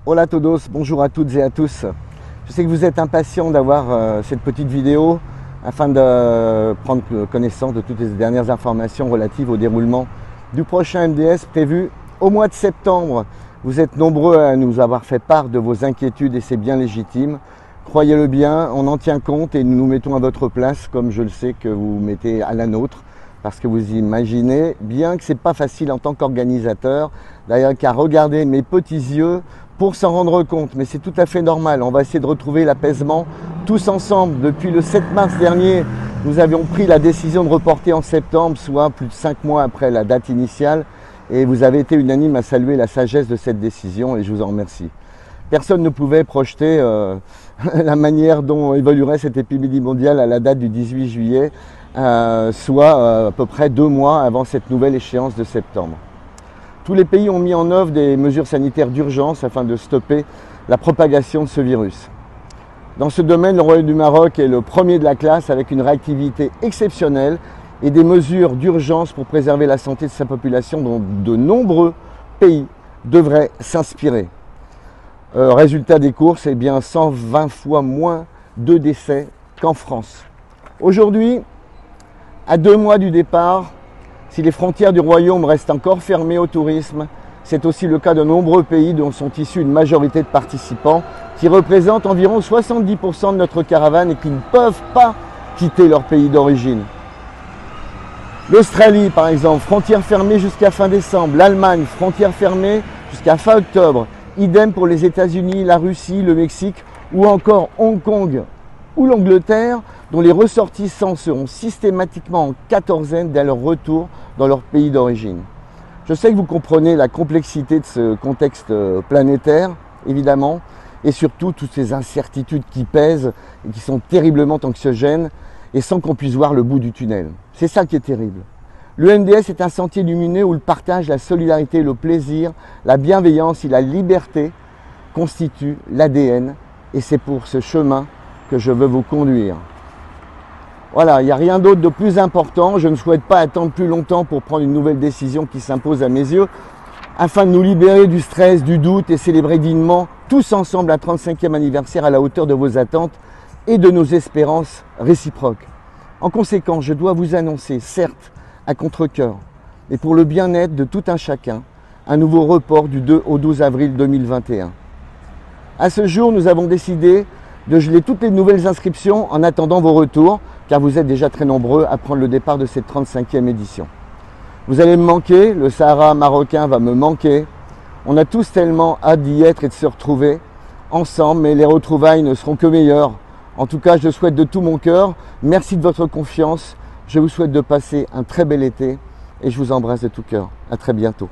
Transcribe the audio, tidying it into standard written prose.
Hola a todos, bonjour à toutes et à tous. Je sais que vous êtes impatients d'avoir cette petite vidéo afin de prendre connaissance de toutes les dernières informations relatives au déroulement du prochain MDS prévu au mois de septembre. Vous êtes nombreux à nous avoir fait part de vos inquiétudes et c'est bien légitime. Croyez-le bien, on en tient compte et nous nous mettons à votre place comme je le sais que vous mettez à la nôtre. Parce que vous imaginez bien que ce n'est pas facile en tant qu'organisateur, d'ailleurs qu'à regarder mes petits yeux pour s'en rendre compte. Mais c'est tout à fait normal, on va essayer de retrouver l'apaisement tous ensemble. Depuis le 7 mars dernier, nous avions pris la décision de reporter en septembre, soit plus de 5 mois après la date initiale. Et vous avez été unanime à saluer la sagesse de cette décision et je vous en remercie. Personne ne pouvait projeter la manière dont évoluerait cette épidémie mondiale à la date du 18 juillet. Soit à peu près 2 mois avant cette nouvelle échéance de septembre. Tous les pays ont mis en œuvre des mesures sanitaires d'urgence afin de stopper la propagation de ce virus. Dans ce domaine, le Royaume du Maroc est le premier de la classe avec une réactivité exceptionnelle et des mesures d'urgence pour préserver la santé de sa population dont de nombreux pays devraient s'inspirer. Résultat des courses, eh bien 120 fois moins de décès qu'en France. Aujourd'hui, à 2 mois du départ, si les frontières du Royaume restent encore fermées au tourisme, c'est aussi le cas de nombreux pays dont sont issus une majorité de participants qui représentent environ 70% de notre caravane et qui ne peuvent pas quitter leur pays d'origine. L'Australie, par exemple, frontières fermées jusqu'à fin décembre. L'Allemagne, frontières fermées jusqu'à fin octobre. Idem pour les États-Unis, la Russie, le Mexique ou encore Hong Kong ou l'Angleterre, dont les ressortissants seront systématiquement en quatorzaine dès leur retour dans leur pays d'origine. Je sais que vous comprenez la complexité de ce contexte planétaire, évidemment, et surtout toutes ces incertitudes qui pèsent et qui sont terriblement anxiogènes et sans qu'on puisse voir le bout du tunnel. C'est ça qui est terrible. Le MDS est un sentier lumineux où le partage, la solidarité, le plaisir, la bienveillance et la liberté constituent l'ADN et c'est pour ce chemin que je veux vous conduire. Voilà, il n'y a rien d'autre de plus important. Je ne souhaite pas attendre plus longtemps pour prendre une nouvelle décision qui s'impose à mes yeux, afin de nous libérer du stress, du doute et célébrer dignement, tous ensemble, un 35e anniversaire à la hauteur de vos attentes et de nos espérances réciproques. En conséquence, je dois vous annoncer, certes, à contre-cœur, et pour le bien-être de tout un chacun, un nouveau report du 2 au 12 avril 2021. À ce jour, nous avons décidé de geler toutes les nouvelles inscriptions en attendant vos retours, car vous êtes déjà très nombreux à prendre le départ de cette 35e édition. Vous allez me manquer, le Sahara marocain va me manquer. On a tous tellement hâte d'y être et de se retrouver ensemble, mais les retrouvailles ne seront que meilleures. En tout cas, je souhaite de tout mon cœur, merci de votre confiance. Je vous souhaite de passer un très bel été et je vous embrasse de tout cœur. À très bientôt.